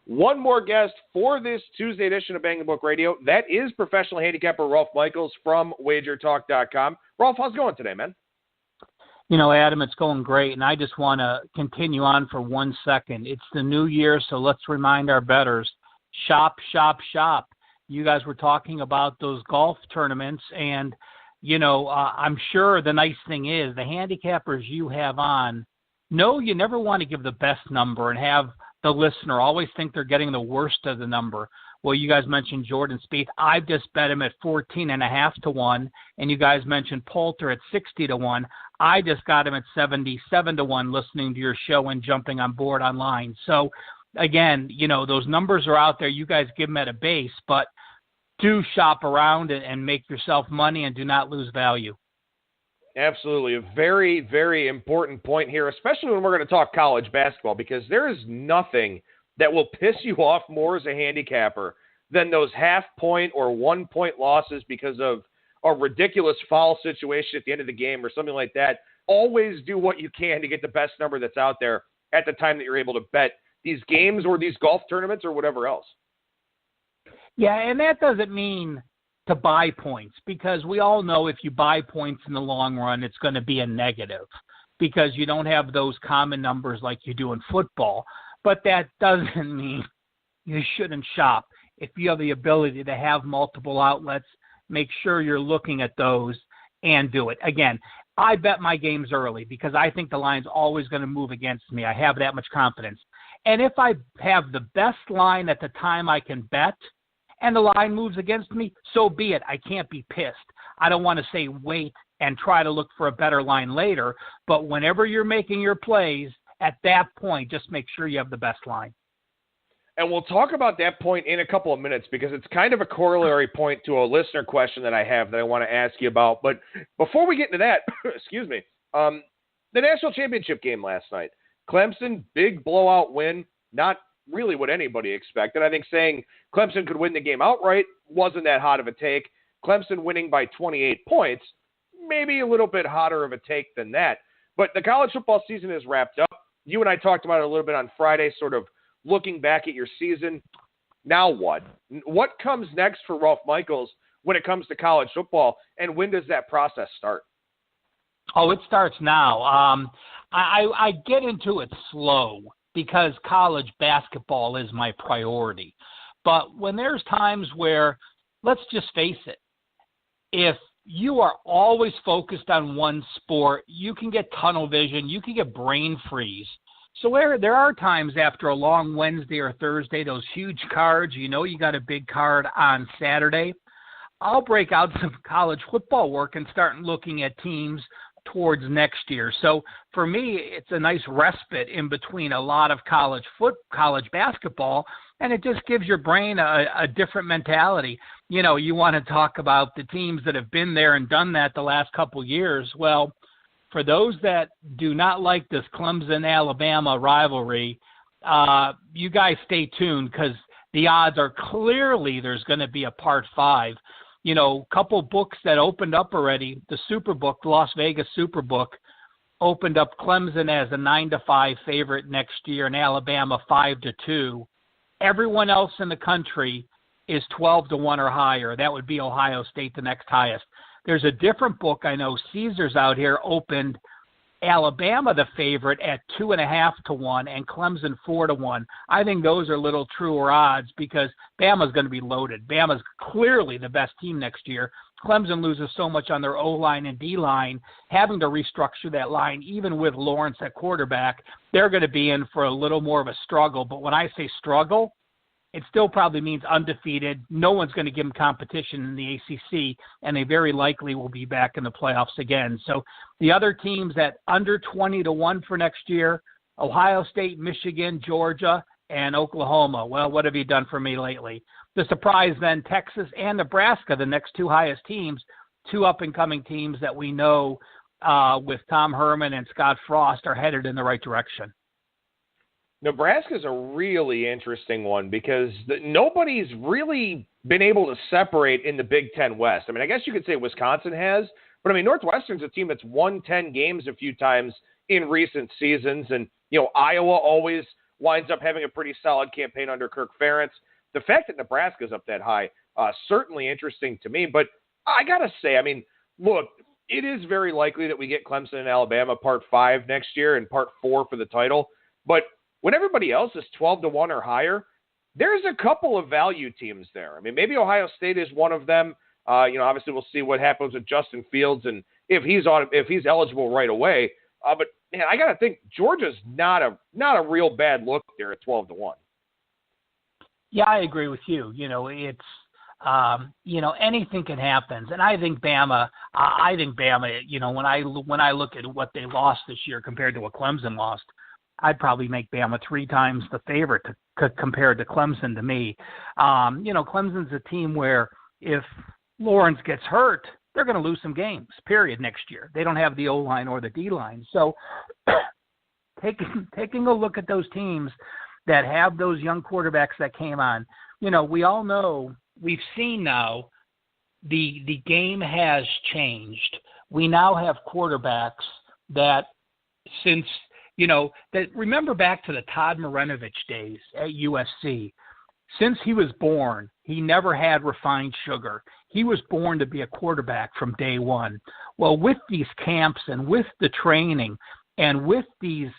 one more guest for this Tuesday edition of Bang the Book Radio. That is professional handicapper Rolf Michaels from WagerTalk.com. Rolf, how's it going today, man? You know, Adam, it's going great, and I just want to continue on for 1 second. It's the new year, so let's remind our bettors, shop, shop, shop. You guys were talking about those golf tournaments, and, you know, I'm sure the nice thing is the handicappers you have on, no, you never want to give the best number and have the listener always think they're getting the worst of the number. Well, you guys mentioned Jordan Spieth. I've just bet him at 14.5 to 1, and you guys mentioned Poulter at 60 to 1. I just got him at 77 to 1 listening to your show and jumping on board online. So, again, you know, those numbers are out there. You guys give them at a base, but do shop around and make yourself money and do not lose value. Absolutely. A very, very important point here, especially when we're going to talk college basketball, because there is nothing that will piss you off more as a handicapper than those half-point or one-point losses because of a ridiculous foul situation at the end of the game or something like that. Always do what you can to get the best number that's out there at the time that you're able to bet these games or these golf tournaments or whatever else. Yeah, and that doesn't mean to buy points, because we all know if you buy points in the long run, it's going to be a negative because you don't have those common numbers like you do in football. But that doesn't mean you shouldn't shop. If you have the ability to have multiple outlets, make sure you're looking at those and do it. Again, I bet my games early because I think the line's always going to move against me. I have that much confidence. And if I have the best line at the time I can bet and the line moves against me, so be it. I can't be pissed. I don't want to say wait and try to look for a better line later. But whenever you're making your plays, at that point, just make sure you have the best line. And we'll talk about that point in a couple of minutes because it's kind of a corollary point to a listener question that I have that I want to ask you about. But before we get into that, excuse me, the national championship game last night, Clemson, big blowout win, not really what anybody expected. I think saying Clemson could win the game outright wasn't that hot of a take. Clemson winning by 28 points, maybe a little bit hotter of a take than that. But the college football season is wrapped up. You and I talked about it a little bit on Friday, sort of looking back at your season. Now what? What comes next for Rolf Michaels when it comes to college football, and when does that process start? Oh, it starts now. I get into it slow because college basketball is my priority. But when there's times where, let's just face it, if you are always focused on one sport, you can get tunnel vision, you can get brain freeze. So there are times after a long Wednesday or Thursday, those huge cards, you know you got a big card on Saturday, I'll break out some college football work and start looking at teams towards next year. So for me, it's a nice respite in between a lot of college basketball, and it just gives your brain a different mentality. You know, you want to talk about the teams that have been there and done that the last couple of years. Well, for those that do not like this Clemson-Alabama rivalry, you guys stay tuned because the odds are clearly there's going to be a part 5. You know, a couple books that opened up already. The Superbook, the Las Vegas Superbook, opened up Clemson as a 9-5 favorite next year and Alabama 5-2. Everyone else in the country is 12-1 or higher. That would be Ohio State, the next highest. There's a different book, I know Caesars out here opened Alabama the favorite at 2.5-1 and Clemson 4-1. I think those are a little truer odds because Bama's going to be loaded. Bama's clearly the best team next year. Clemson loses so much on their O-line and D-line, having to restructure that line, even with Lawrence at quarterback, they're going to be in for a little more of a struggle. But when I say struggle, it still probably means undefeated. No one's going to give them competition in the ACC, and they very likely will be back in the playoffs again. So the other teams at under 20-1 for next year, Ohio State, Michigan, Georgia, and Oklahoma. Well, what have you done for me lately? The surprise then, Texas and Nebraska, the next two highest teams, two up-and-coming teams that we know with Tom Herman and Scott Frost are headed in the right direction. Nebraska's a really interesting one because nobody's really been able to separate in the Big Ten West. I mean, I guess you could say Wisconsin has, but I mean, Northwestern's a team that's won 10 games a few times in recent seasons. And, you know, Iowa always winds up having a pretty solid campaign under Kirk Ferentz. The fact that Nebraska's up that high, certainly interesting to me. But I got to say, I mean, look, it is very likely that we get Clemson and Alabama part 5 next year and part 4 for the title. But when everybody else is 12-1 or higher, there's a couple of value teams there. I mean, maybe Ohio State is one of them. Obviously we'll see what happens with Justin Fields and if he's eligible right away. But man, I got to think Georgia's not a real bad look there at 12-1. Yeah, I agree with you. It's anything can happen. And I think Bama, when I look at what they lost this year compared to what Clemson lost, I'd probably make Bama 3 times the favorite compared to Clemson to me. Clemson's a team where if Lawrence gets hurt, they're going to lose some games, period, next year. They don't have the O-line or the D-line. So taking a look at those teams that have those young quarterbacks that came on, we all know, we've seen now the game has changed. We now have quarterbacks that remember back to the Todd Marinovich days at USC. Since he was born, he never had refined sugar. He was born to be a quarterback from day one. Well, with these camps and with the training and with these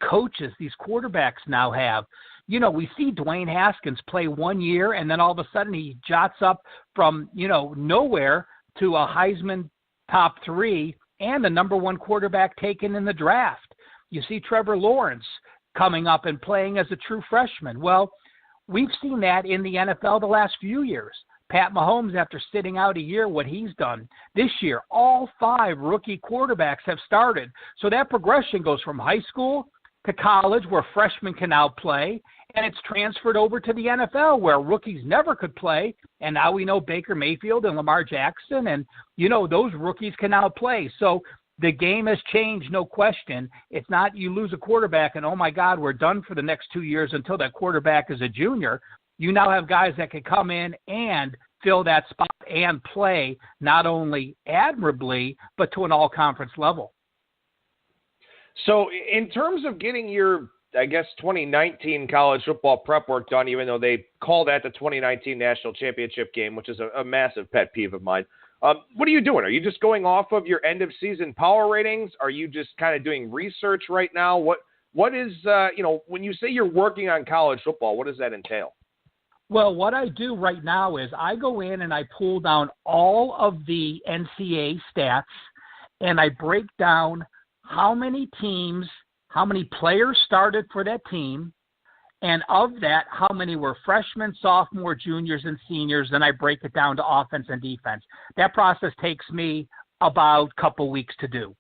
coaches, these quarterbacks now have, we see Dwayne Haskins play 1 year and then all of a sudden he jots up from, nowhere to a Heisman top 3 and the number 1 quarterback taken in the draft. You see Trevor Lawrence coming up and playing as a true freshman. Well, we've seen that in the NFL the last few years. Pat Mahomes, after sitting out a year, what he's done. This year, all 5 rookie quarterbacks have started. So that progression goes from high school to college, where freshmen can now play, and it's transferred over to the NFL, where rookies never could play, and now we know Baker Mayfield and Lamar Jackson, and, those rookies can now play. So the game has changed, no question. It's not you lose a quarterback and, oh, my God, we're done for the next 2 years until that quarterback is a junior. You now have guys that can come in and fill that spot and play not only admirably, but to an all-conference level. So in terms of getting your, 2019 college football prep work done, even though they call that the 2019 national championship game, which is a massive pet peeve of mine, what are you doing? Are you just going off of your end-of-season power ratings? Are you just kind of doing research right now? What is, when you say you're working on college football, what does that entail? Well, what I do right now is I go in and I pull down all of the NCAA stats, and I break down how many teams, how many players started for that team, and of that, how many were freshmen, sophomore, juniors, and seniors. Then I break it down to offense and defense. That process takes me about a couple weeks to do.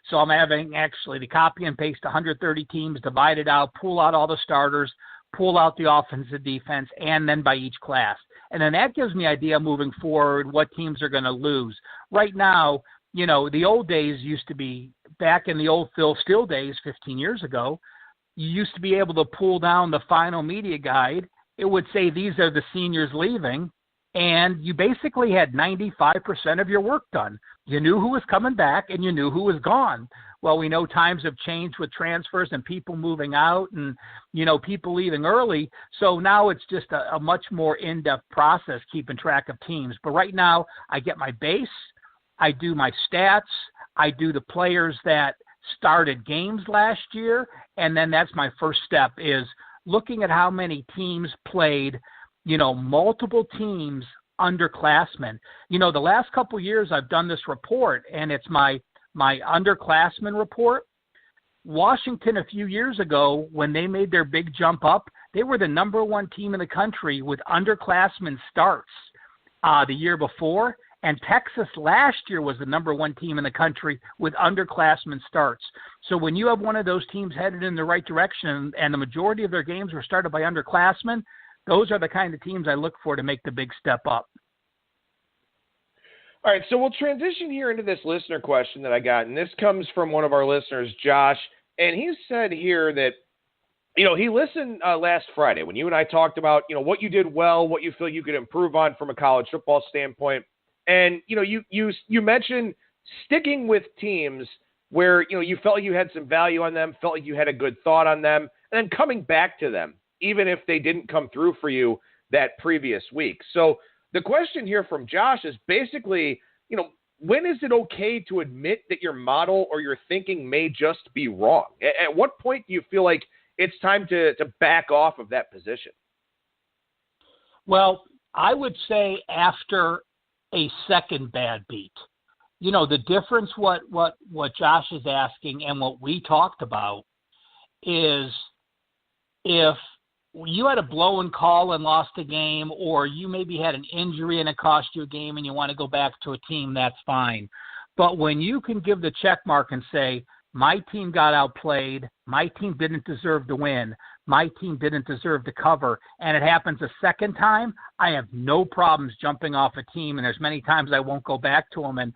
So I'm having actually to copy and paste 130 teams, divide it out, pull out all the starters, pull out the offense and defense, and then by each class. And then that gives me an idea moving forward what teams are going to lose. Right now, the old days used to be, back in the old Phil Steele days 15 years ago, you used to be able to pull down the final media guide. It would say these are the seniors leaving, and you basically had 95% of your work done. You knew who was coming back, and you knew who was gone. Well, we know times have changed with transfers and people moving out and, people leaving early. So now it's just a much more in-depth process keeping track of teams. But right now I get my base, I do my stats, I do the players that started games last year, and then that's my first step is looking at how many teams played, multiple teams underclassmen. The last couple years I've done this report, and it's my underclassmen report. Washington a few years ago, when they made their big jump up, they were the number 1 team in the country with underclassmen starts the year before. And Texas last year was the number 1 team in the country with underclassmen starts. So when you have one of those teams headed in the right direction and the majority of their games were started by underclassmen, those are the kind of teams I look for to make the big step up. All right, so we'll transition here into this listener question that I got, and this comes from one of our listeners, Josh, and he said here that, he listened last Friday when you and I talked about, what you did well, what you feel you could improve on from a college football standpoint, and, you mentioned sticking with teams where, you felt like you had some value on them, felt like you had a good thought on them, and then coming back to them, even if they didn't come through for you that previous week. So the question here from Josh is basically, when is it okay to admit that your model or your thinking may just be wrong? At what point do you feel like it's time to back off of that position? Well, I would say after a second bad beat. The difference what Josh is asking and what we talked about is if you had a blown call and lost a game, or you maybe had an injury and it cost you a game and you want to go back to a team, that's fine. But when you can give the check mark and say, my team got outplayed, my team didn't deserve to win, my team didn't deserve to cover, and it happens a second time, I have no problems jumping off a team, and there's many times I won't go back to them, and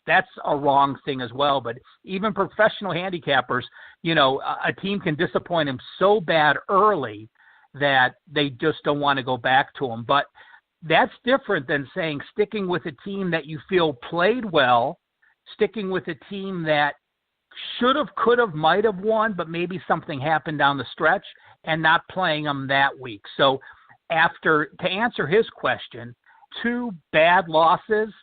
that's a wrong thing as well. But even professional handicappers, a team can disappoint them so bad early that they just don't want to go back to them. But that's different than saying sticking with a team that you feel played well, sticking with a team that should have, could have, might have won, but maybe something happened down the stretch, and not playing them that week. So to answer his question, 2 bad losses,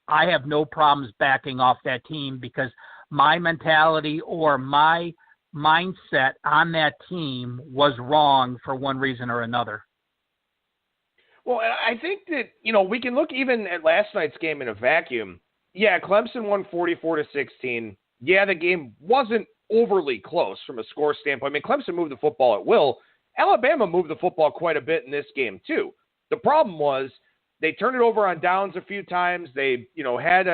I have no problems backing off that team, because my mentality or my mindset on that team was wrong for one reason or another. Well, I think that, we can look even at last night's game in a vacuum. Yeah, Clemson won 44-16. Yeah, the game wasn't overly close from a score standpoint. I mean, Clemson moved the football at will. Alabama moved the football quite a bit in this game too. The problem was they turned it over on downs a few times. They, had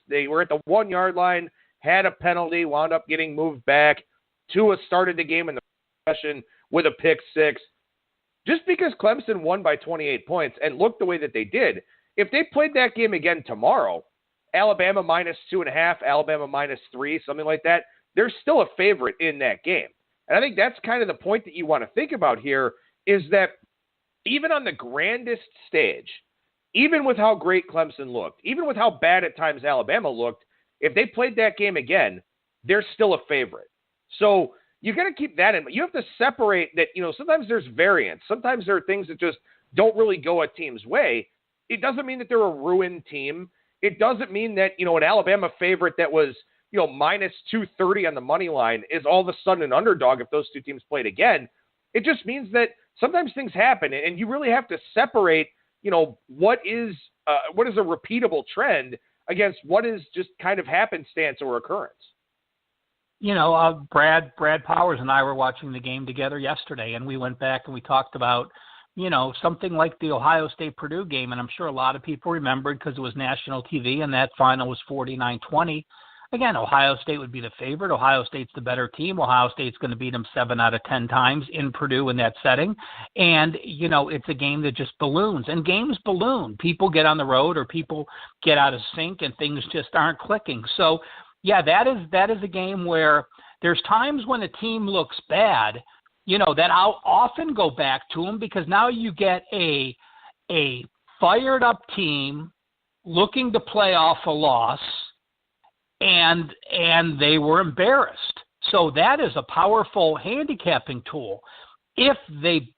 they were at the 1 yard line, had a penalty, wound up getting moved back. Tua started the game in the session with a pick six. Just because Clemson won by 28 points and looked the way that they did, if they played that game again tomorrow, Alabama -2.5, Alabama -3, something like that, they're still a favorite in that game. And I think that's kind of the point that you want to think about here, is that even on the grandest stage, even with how great Clemson looked, even with how bad at times Alabama looked, if they played that game again, they're still a favorite. So you got to keep that in mind. You have to separate that, sometimes there's variance. Sometimes there are things that just don't really go a team's way. It doesn't mean that they're a ruined team. It doesn't mean that, an Alabama favorite that was, -230 on the money line is all of a sudden an underdog if those two teams played again. It just means that sometimes things happen, and you really have to separate, what is a repeatable trend against what is just kind of happenstance or occurrence. Brad Powers and I were watching the game together yesterday, and we went back and we talked about, something like the Ohio State-Purdue game, and I'm sure a lot of people remembered because it was national TV, and that final was 49-20. Again, Ohio State would be the favorite. Ohio State's the better team. Ohio State's going to beat them 7 out of 10 times in Purdue in that setting. And, it's a game that just balloons. And games balloon. People get on the road or people get out of sync and things just aren't clicking. So, yeah, that is a game where there's times when a team looks bad, that I'll often go back to them, because now you get a fired up team looking to play off a loss, and they were embarrassed. So that is a powerful handicapping tool. If they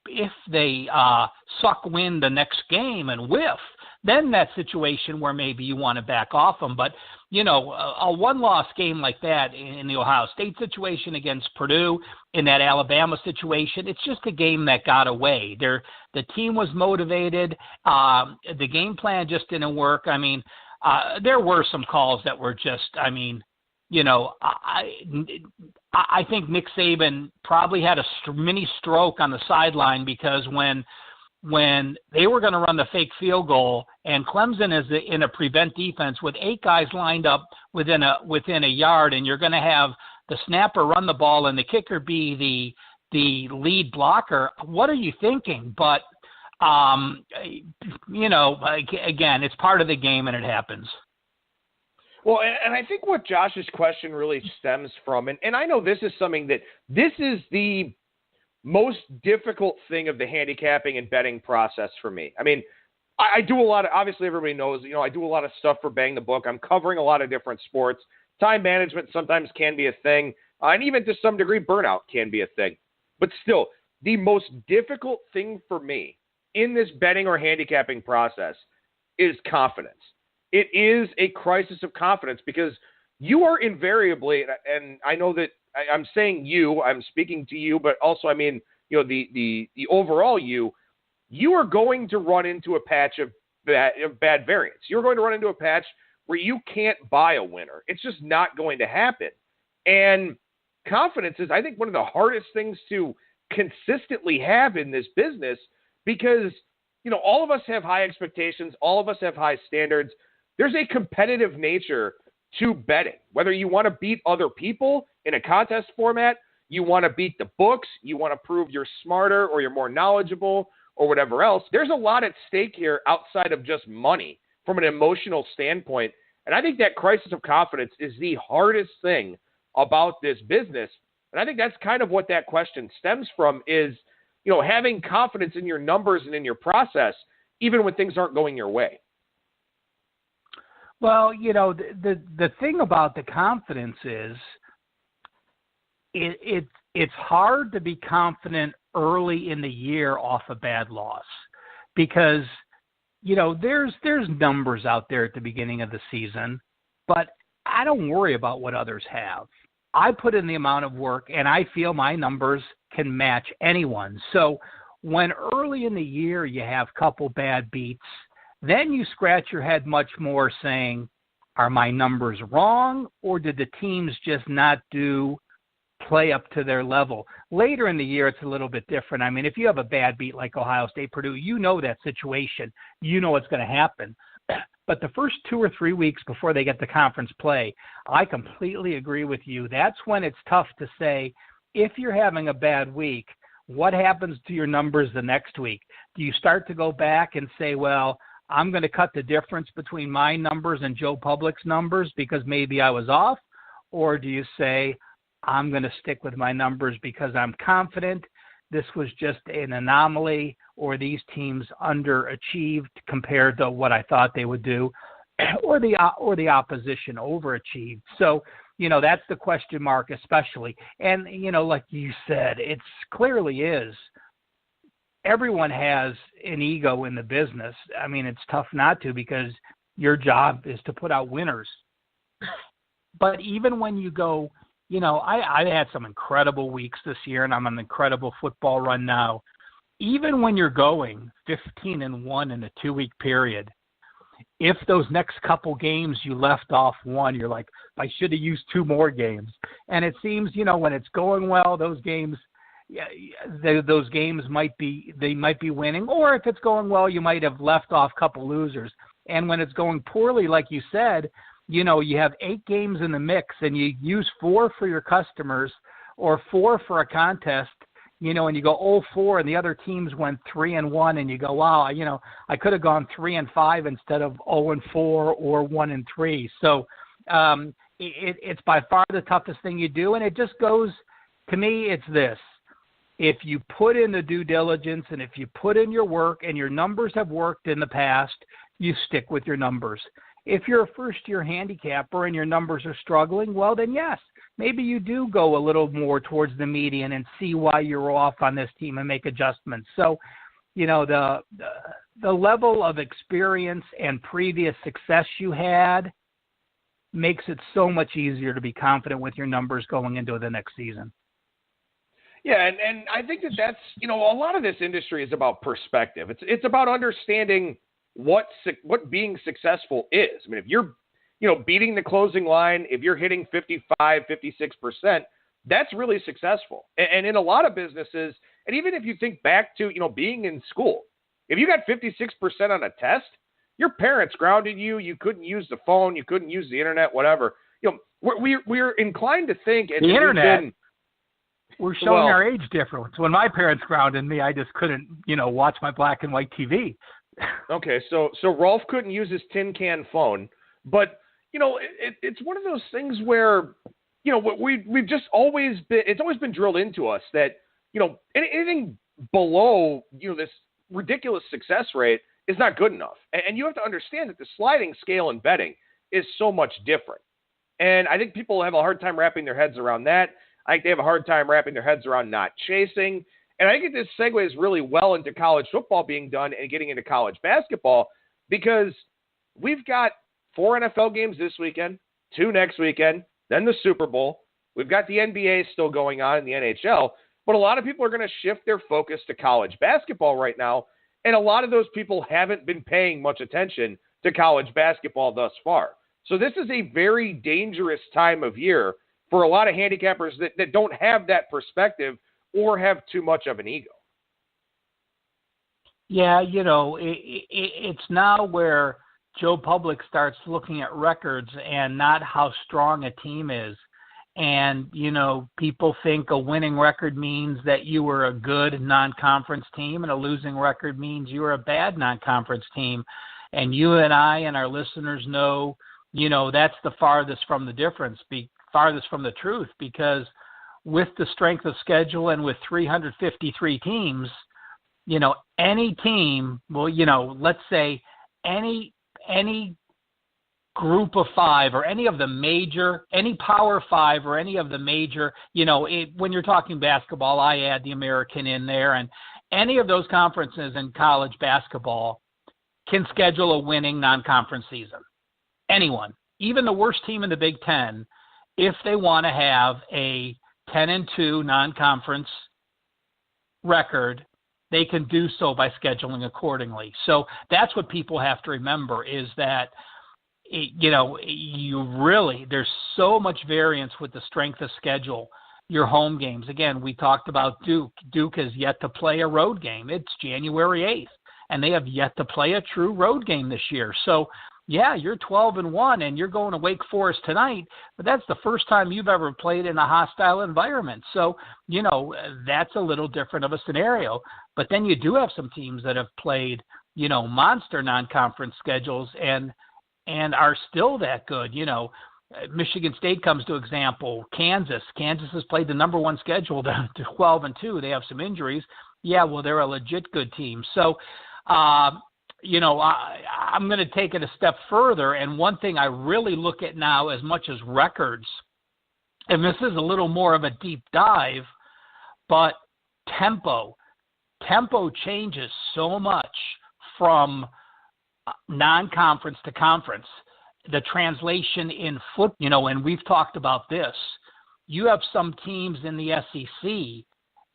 suck wind the next game and whiff, then that situation where maybe you want to back off them. But, a one-loss game like that in the Ohio State situation against Purdue, in that Alabama situation, it's just a game that got away. The team was motivated. The game plan just didn't work. I mean, there were some calls that were just, I think Nick Saban probably had a mini stroke on the sideline, because when they were going to run the fake field goal, and Clemson is in a prevent defense with 8 guys lined up within a yard, and you're going to have the snapper run the ball and the kicker be the lead blocker, what are you thinking? But, again, it's part of the game and it happens. Well, and I think what Josh's question really stems from, and I know this is the most difficult thing of the handicapping and betting process for me. I mean, I do a lot of, obviously everybody knows, I do a lot of stuff for Bang the Book. I'm covering a lot of different sports. time management sometimes can be a thing, and even to some degree, burnout can be a thing. But still, the most difficult thing for me in this betting or handicapping process is confidence. It is a crisis of confidence because you are invariably, and I know that I'm saying you, I'm speaking to you, but also, I mean, the overall you are going to run into a patch of bad variance. You're going to run into a patch where you can't buy a winner. It's just not going to happen. And confidence is, I think, one of the hardest things to consistently have in this business because, all of us have high expectations. All of us have high standards. There's a competitive nature to betting, whether you want to beat other people in a contest format, you want to beat the books, you want to prove you're smarter or you're more knowledgeable or whatever else. There's a lot at stake here outside of just money from an emotional standpoint. And I think that crisis of confidence is the hardest thing about this business. And I think that's kind of what that question stems from is, having confidence in your numbers and in your process, even when things aren't going your way. Well, the thing about the confidence is it's hard to be confident early in the year off a bad loss because, there's numbers out there at the beginning of the season, but I don't worry about what others have. I put in the amount of work and I feel my numbers can match anyone. So when early in the year you have a couple bad beats, then you scratch your head much more saying, are my numbers wrong or did the teams just not play up to their level? Later in the year, it's a little bit different. I mean, if you have a bad beat like Ohio State, Purdue, that situation. You know what's going to happen. But the first 2 or 3 weeks before they get to conference play, I completely agree with you. That's when it's tough to say, if you're having a bad week, what happens to your numbers the next week? Do you start to go back and say, well, I'm going to cut the difference between my numbers and Joe Public's numbers because maybe I was off? Or do you say, I'm going to stick with my numbers because I'm confident this was just an anomaly or these teams underachieved compared to what I thought they would do, or the opposition overachieved. So, that's the question mark especially. And, like you said, it's clearly is. Everyone has an ego in the business. I mean, it's tough not to because your job is to put out winners. But even when you go, I had some incredible weeks this year, and I'm on an incredible football run now. Even when you're going 15-1 in a 2-week period, if those next couple games you left off one, you're like, I should have used 2 more games. And it seems, when it's going well, those games might be winning. Or if it's going well, you might have left off a couple losers. And when it's going poorly, like you said, you have 8 games in the mix and you use 4 for your customers or 4 for a contest, and you go 0-4 and the other teams went 3-1 and you go, wow, I could have gone 3-5 instead of 0-4 or 1-3. So it's by far the toughest thing you do. And it just goes, to me, it's this. If you put in the due diligence and if you put in your work and your numbers have worked in the past, you stick with your numbers. If you're a first-year handicapper and your numbers are struggling, well, then yes, maybe you do go a little more towards the median and see why you're off on this team and make adjustments. So, the level of experience and previous success you had makes it so much easier to be confident with your numbers going into the next season. Yeah, and I think that's, a lot of this industry is about perspective. It's about understanding what being successful is. I mean, if you're, beating the closing line, if you're hitting 55, 56%, that's really successful. And in a lot of businesses, and even if you think back to, being in school, if you got 56% on a test, your parents grounded you, you couldn't use the phone, you couldn't use the internet, whatever. We're inclined to think. And the internet, we're showing our age difference. When my parents grounded me, I just couldn't, watch my black and white TV. Okay, so Rolf couldn't use his tin can phone, but it's one of those things where we've just always been. It's always been drilled into us that anything below this ridiculous success rate is not good enough, and you have to understand that the sliding scale in betting is so much different. And I think people have a hard time wrapping their heads around that. I think they have a hard time wrapping their heads around not chasing. And I think this segues really well into college football being done and getting into college basketball, because we've got 4 NFL games this weekend, 2 next weekend, then the Super Bowl. We've got the NBA still going on in the NHL, but a lot of people are going to shift their focus to college basketball right now, and a lot of those people haven't been paying much attention to college basketball thus far. So this is a very dangerous time of year for a lot of handicappers that don't have that perspective or have too much of an ego. Yeah, it's now where Joe Public starts looking at records and not how strong a team is. And, people think a winning record means that you were a good non-conference team, and a losing record means you were a bad non-conference team. And you and I and our listeners know, that's the farthest from the difference, farthest from the truth, because with the strength of schedule and with 353 teams, any team, let's say any group of 5 or any Power 5 or any of the major, when you're talking basketball, I add the American in there, and any of those conferences in college basketball can schedule a winning non-conference season. Anyone, even the worst team in the Big Ten, if they want to have a 10-2 non-conference record, they can do so by scheduling accordingly. So that's what people have to remember, is that there's so much variance with the strength of schedule. Your home games, again, we talked about Duke. Duke has yet to play a road game. It's January 8th, and they have yet to play a true road game this year. So, yeah, you're 12-1, and you're going to Wake Forest tonight, but that's the first time you've ever played in a hostile environment. So, that's a little different of a scenario. But then you do have some teams that have played, monster non-conference schedules and are still that good. Michigan State comes to example. Kansas has played the number 1 schedule down to 12-2. They have some injuries. Yeah, well, they're a legit good team. So, I'm going to take it a step further. And one thing I really look at now, as much as records, and this is a little more of a deep dive, but tempo changes so much from non-conference to conference. The translation in and we've talked about this. You have some teams in the SEC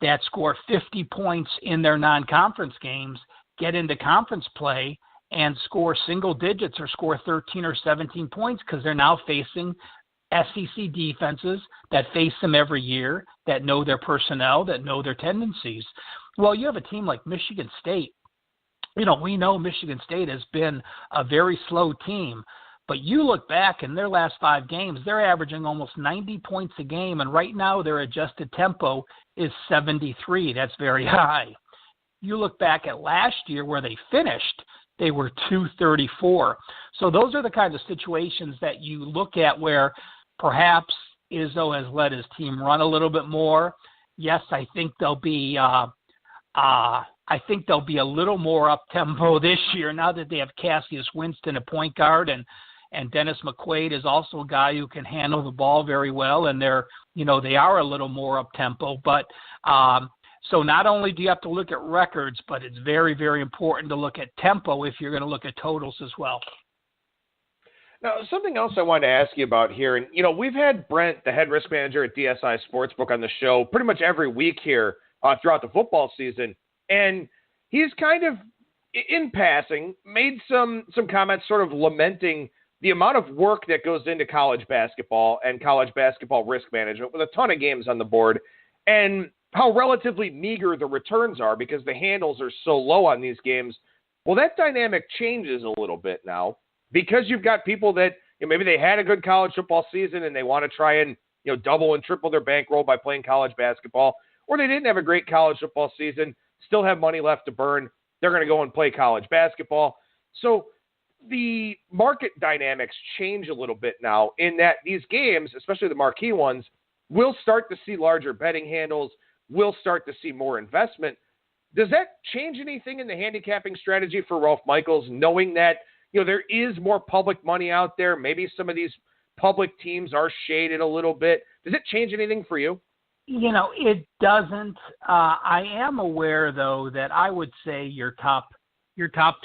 that score 50 points in their non-conference games, get into conference play, and score single digits or score 13 or 17 points because they're now facing SEC defenses that face them every year, that know their personnel, that know their tendencies. Well, you have a team like Michigan State. We know Michigan State has been a very slow team, but you look back in their last 5 games, they're averaging almost 90 points a game, and right now their adjusted tempo is 73. That's very high. You look back at last year where they finished, they were 234. So those are the kinds of situations that you look at where perhaps Izzo has let his team run a little bit more. Yes, I think they'll be a little more up tempo this year now that they have Cassius Winston at point guard, and Dennis McQuaid is also a guy who can handle the ball very well, and they are a little more up tempo. But so not only do you have to look at records, but it's very, very important to look at tempo if you're going to look at totals as well. Now, something else I wanted to ask you about here, and we've had Brent, the head risk manager at DSI Sportsbook, on the show pretty much every week here throughout the football season, and he's kind of, in passing, made some comments sort of lamenting the amount of work that goes into college basketball and college basketball risk management with a ton of games on the board, and how relatively meager the returns are because the handles are so low on these games. Well, that dynamic changes a little bit now because you've got people that maybe they had a good college football season and they want to try and double and triple their bankroll by playing college basketball, or they didn't have a great college football season, still have money left to burn. They're going to go and play college basketball. So the market dynamics change a little bit now in that these games, especially the marquee ones, will start to see larger betting handles, will start to see more investment. Does that change anything in the handicapping strategy for Ralph Michaels, knowing that there is more public money out there? Maybe some of these public teams are shaded a little bit. Does it change anything for you? It doesn't. I am aware, though, that I would say your top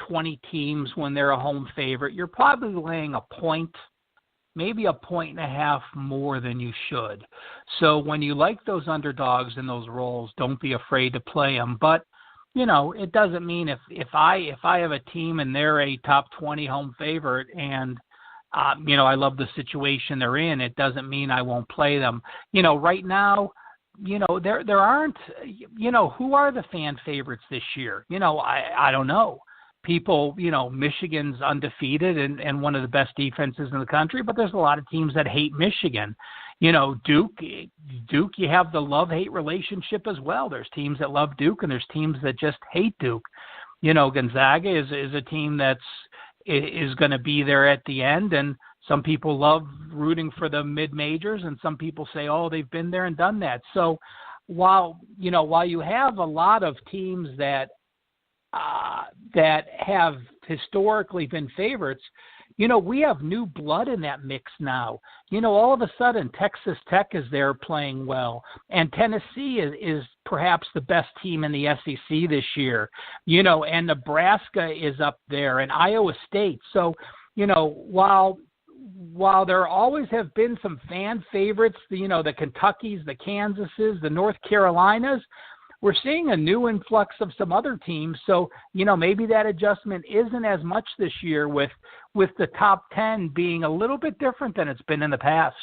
20 teams, when they're a home favorite, you're probably laying a point, maybe a point and a half more than you should. So when you like those underdogs in those roles, don't be afraid to play them. But it doesn't mean if I have a team and they're a top 20 home favorite and I love the situation they're in, it doesn't mean I won't play them. Right now, there aren't, who are the fan favorites this year? I don't know. People, Michigan's undefeated and one of the best defenses in the country, but there's a lot of teams that hate Michigan. Duke, you have the love-hate relationship as well. There's teams that love Duke and there's teams that just hate Duke. Gonzaga is a team is going to be there at the end, and some people love rooting for the mid-majors, and some people say, oh, they've been there and done that. So while you have a lot of teams that have historically been favorites, we have new blood in that mix now. All of a sudden, Texas Tech is there playing well, and Tennessee is perhaps the best team in the SEC this year, and Nebraska is up there, and Iowa State. So, while there always have been some fan favorites, the Kentuckys, the Kansases, the North Carolinas, we're seeing a new influx of some other teams. So, maybe that adjustment isn't as much this year with the top 10 being a little bit different than it's been in the past.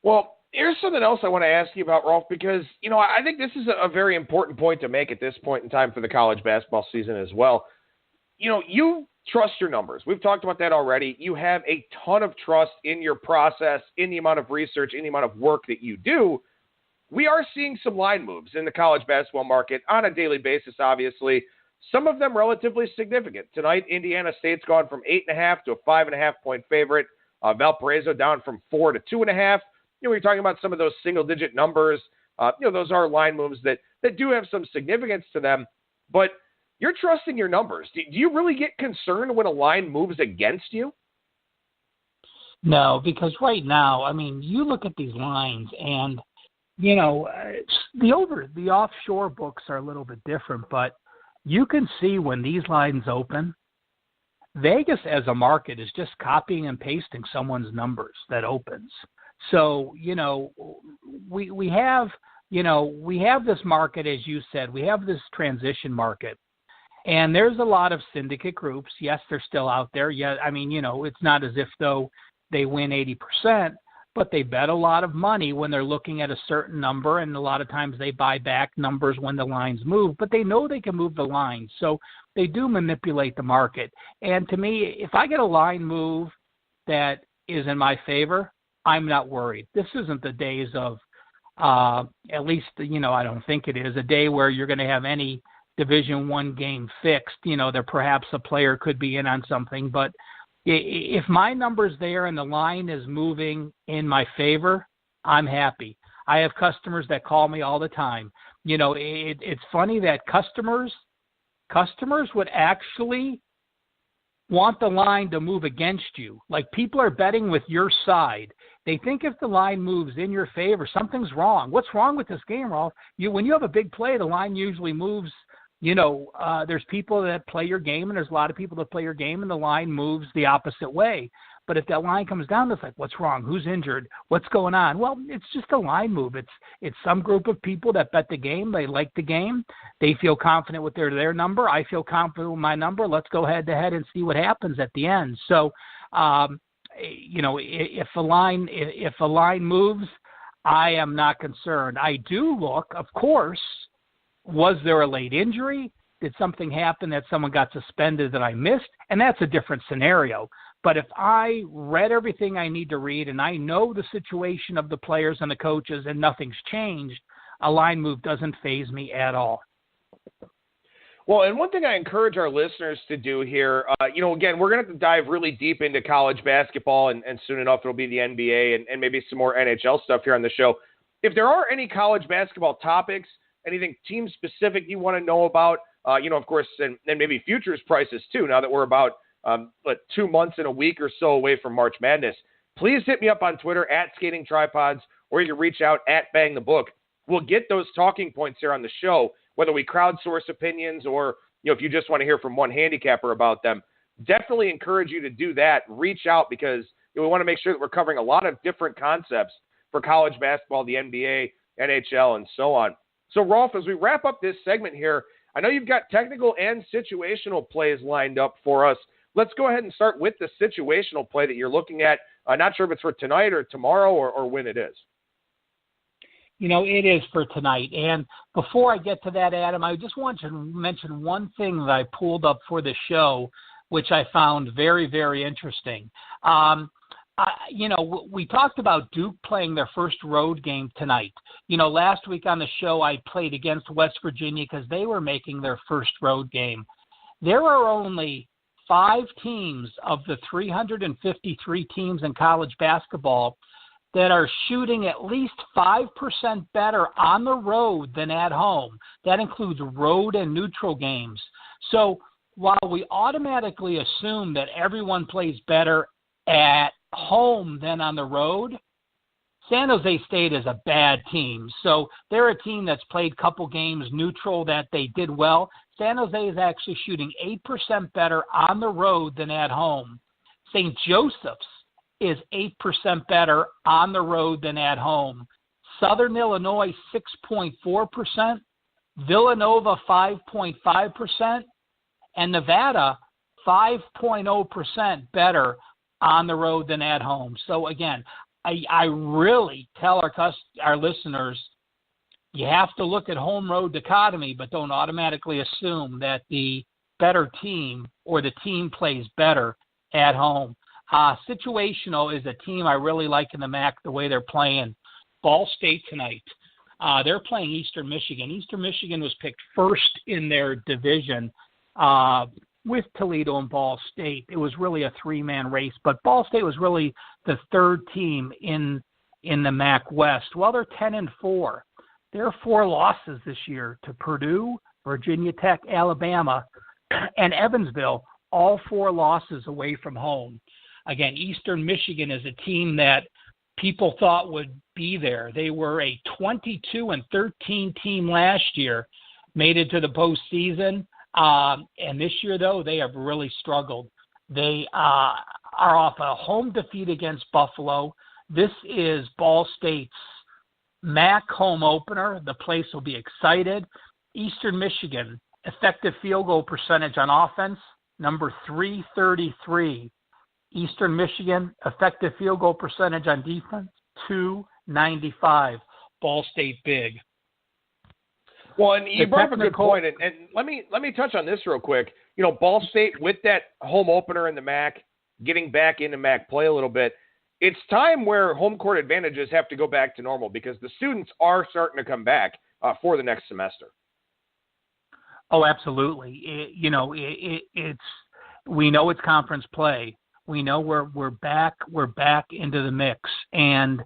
Well, here's something else I want to ask you about, Rolf, because, I think this is a very important point to make at this point in time for the college basketball season as well. You trust your numbers. We've talked about that already. You have a ton of trust in your process, in the amount of research, in the amount of work that you do. We are seeing some line moves in the college basketball market on a daily basis, obviously. Some of them relatively significant. Tonight, Indiana State's gone from 8.5 to a 5.5 point favorite. Valparaiso down from 4 to 2.5. We're talking about some of those single-digit numbers. Those are line moves that do have some significance to them. But you're trusting your numbers. Do you really get concerned when a line moves against you? No, because right now, you look at these lines and, the offshore books are a little bit different, but you can see when these lines open, Vegas as a market is just copying and pasting someone's numbers that opens. So, we have this market, as you said, we have this transition market. And there's a lot of syndicate groups. Yes, they're still out there. Yeah, it's not as if though they win 80%, but they bet a lot of money when they're looking at a certain number, and a lot of times they buy back numbers when the lines move, but they know they can move the lines. So they do manipulate the market. And to me, if I get a line move that is in my favor, I'm not worried. This isn't the days of, at least, I don't think it is, a day where you're going to have any Division I game fixed. There perhaps a player could be in on something, but if my number's there and the line is moving in my favor, I'm happy. I have customers that call me all the time. It's funny that customers would actually want the line to move against you. Like, people are betting with your side. They think if the line moves in your favor, something's wrong. What's wrong with this game, Rolf? When you have a big play, the line usually moves. There's people that play your game, and there's a lot of people that play your game, and the line moves the opposite way. But if that line comes down, it's like, what's wrong? Who's injured? What's going on? Well, it's just a line move. It's some group of people that bet the game. They like the game. They feel confident with their number. I feel confident with my number. Let's go head to head and see what happens at the end. So, if a line moves, I am not concerned. I do look, of course. Was there a late injury? Did something happen that someone got suspended that I missed? And that's a different scenario. But if I read everything I need to read and I know the situation of the players and the coaches and nothing's changed, a line move doesn't faze me at all. Well, and one thing I encourage our listeners to do here, again, we're going to have to dive really deep into college basketball, and soon enough it'll be the NBA and maybe some more NHL stuff here on the show. If there are any college basketball topics, anything team-specific you want to know about, of course, and maybe futures prices too, now that we're about but 2 months and a week or so away from March Madness, please hit me up on Twitter at Skating Tripods, or you can reach out at BangTheBook. We'll get those talking points here on the show, whether we crowdsource opinions or if you just want to hear from one handicapper about them. Definitely encourage you to do that. Reach out, because we want to make sure that we're covering a lot of different concepts for college basketball, the NBA, NHL, and so on. So, Rolf, as we wrap up this segment here, I know you've got technical and situational plays lined up for us. Let's go ahead and start with the situational play that you're looking at. Not sure if it's for tonight or tomorrow or when it is. It is for tonight. And before I get to that, Adam, I just want to mention one thing that I pulled up for the show, which I found very, very interesting. We talked about Duke playing their first road game tonight. Last week on the show, I played against West Virginia because they were making their first road game. There are only 5 teams of the 353 teams in college basketball that are shooting at least 5% better on the road than at home. That includes road and neutral games. So while we automatically assume that everyone plays better at home than on the road, San Jose State is a bad team. So they're a team that's played a couple games neutral that they did well. San Jose is actually shooting 8% better on the road than at home. St. Joseph's is 8% better on the road than at home. Southern Illinois, 6.4%. Villanova, 5.5%. And Nevada, 5.0% better on the road than at home. So, again, I really tell our listeners, you have to look at home-road dichotomy, but don't automatically assume that the better team or the team plays better at home. Situational is a team I really like in the MAC, the way they're playing. Ball State tonight. They're playing Eastern Michigan. Eastern Michigan was picked first in their division with Toledo and Ball State. It was really a 3-man race, but Ball State was really the third team in the MAC West. Well, they're 10-4. There are 4 losses this year to Purdue, Virginia Tech, Alabama, and Evansville, all 4 losses away from home. Again, Eastern Michigan is a team that people thought would be there. They were a 22-13 team last year, made it to the postseason. And this year, though, they have really struggled. They are off a home defeat against Buffalo. This is Ball State's MAC home opener. The place will be excited. Eastern Michigan, effective field goal percentage on offense, number 333. Eastern Michigan, effective field goal percentage on defense, 295. Ball State big. Well, and you brought up a good point, and let me touch on this real quick. Ball State, with that home opener in the MAC, getting back into MAC play a little bit, it's time where home court advantages have to go back to normal because the students are starting to come back for the next semester. Oh, absolutely. We know it's conference play. We know we're back into the mix, and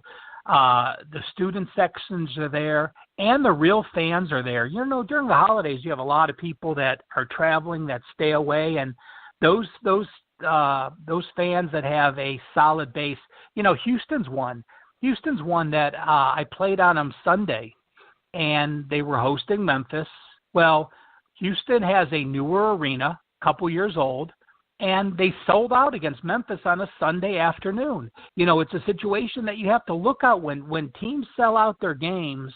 the student sections are there, and the real fans are there. During the holidays, you have a lot of people that are traveling that stay away, and those fans that have a solid base. Houston's one that I played on them Sunday, and they were hosting Memphis. Well, Houston has a newer arena, a couple years old, and they sold out against Memphis on a Sunday afternoon. It's a situation that you have to look out when teams sell out their games.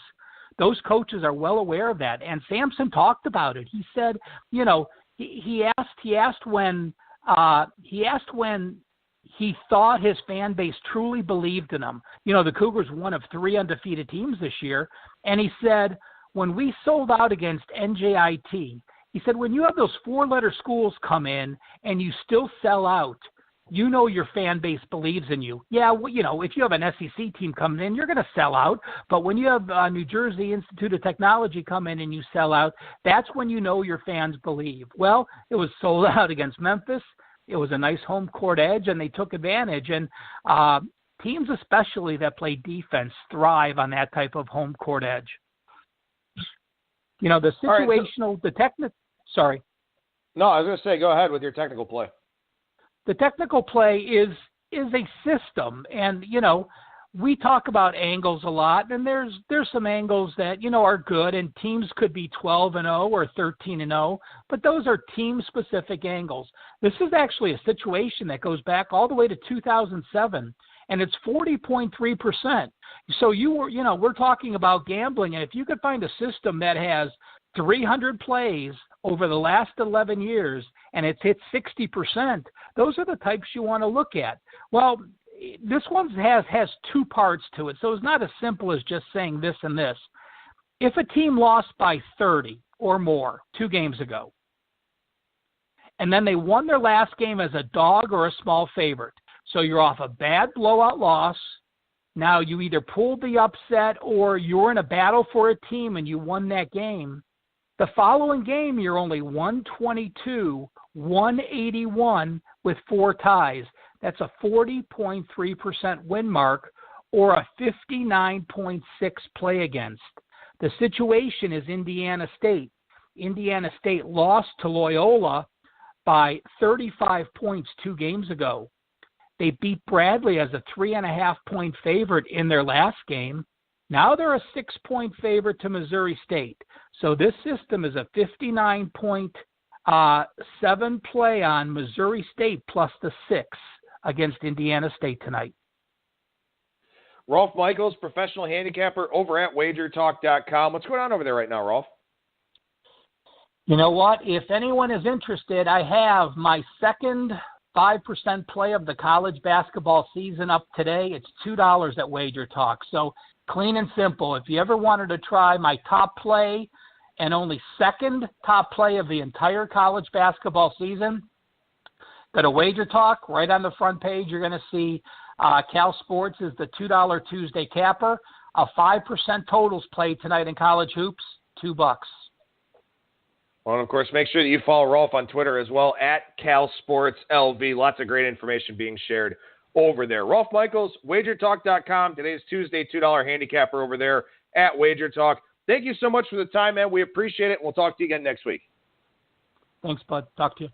Those coaches are well aware of that. And Sampson talked about it. He said, he asked when he thought his fan base truly believed in him. The Cougars were one of 3 undefeated teams this year. And he said, when we sold out against NJIT, he said, when you have those 4-letter schools come in and you still sell out, your fan base believes in you. Yeah, if you have an SEC team coming in, you're going to sell out. But when you have New Jersey Institute of Technology come in and you sell out, that's when your fans believe. Well, it was sold out against Memphis. It was a nice home court edge, and they took advantage. And teams especially that play defense thrive on that type of home court edge. The situational, the technical. Sorry. No, I was going to say, go ahead with your technical play. The technical play is a system, and we talk about angles a lot, and there's some angles that are good, and teams could be 12-0 or 13-0, but those are team-specific angles. This is actually a situation that goes back all the way to 2007, and it's 40.3%. So we're talking about gambling, and if you could find a system that has 300 plays over the last 11 years and it's hit 60%, those are the types you want to look at. Well, this one has two parts to it, so it's not as simple as just saying this and this. If a team lost by 30 or more 2 games ago, and then they won their last game as a dog or a small favorite, so you're off a bad blowout loss, now you either pulled the upset or you're in a battle for a team and you won that game, the following game you're only 122, 181 with 4 ties. That's a 40.3% win mark or a 59.6 play against. The situation is Indiana State. Indiana State lost to Loyola by 35 points 2 games ago. They beat Bradley as a 3.5-point favorite in their last game. Now they're a 6-point favorite to Missouri State. So this system is a 59.7 play on Missouri State plus the 6 against Indiana State tonight. Rolf Michaels, professional handicapper over at wagertalk.com. What's going on over there right now, Rolf? You know what? If anyone is interested, I have my second 5% play of the college basketball season up today. It's $2 at Wager Talk. So clean and simple. If you ever wanted to try my top play and only second top play of the entire college basketball season, go to Wager Talk. Right on the front page, you're going to see Cal Sports is the $2 Tuesday capper. A 5% totals play tonight in college hoops, $2. Well, and of course, make sure that you follow Rolf on Twitter as well, at CalSportsLV. Lots of great information being shared over there. Rolf Michaels, WagerTalk.com. Today's Tuesday $2 handicapper over there at Wager Talk. Thank you so much for the time, man. We appreciate it. We'll talk to you again next week. Thanks, bud. Talk to you.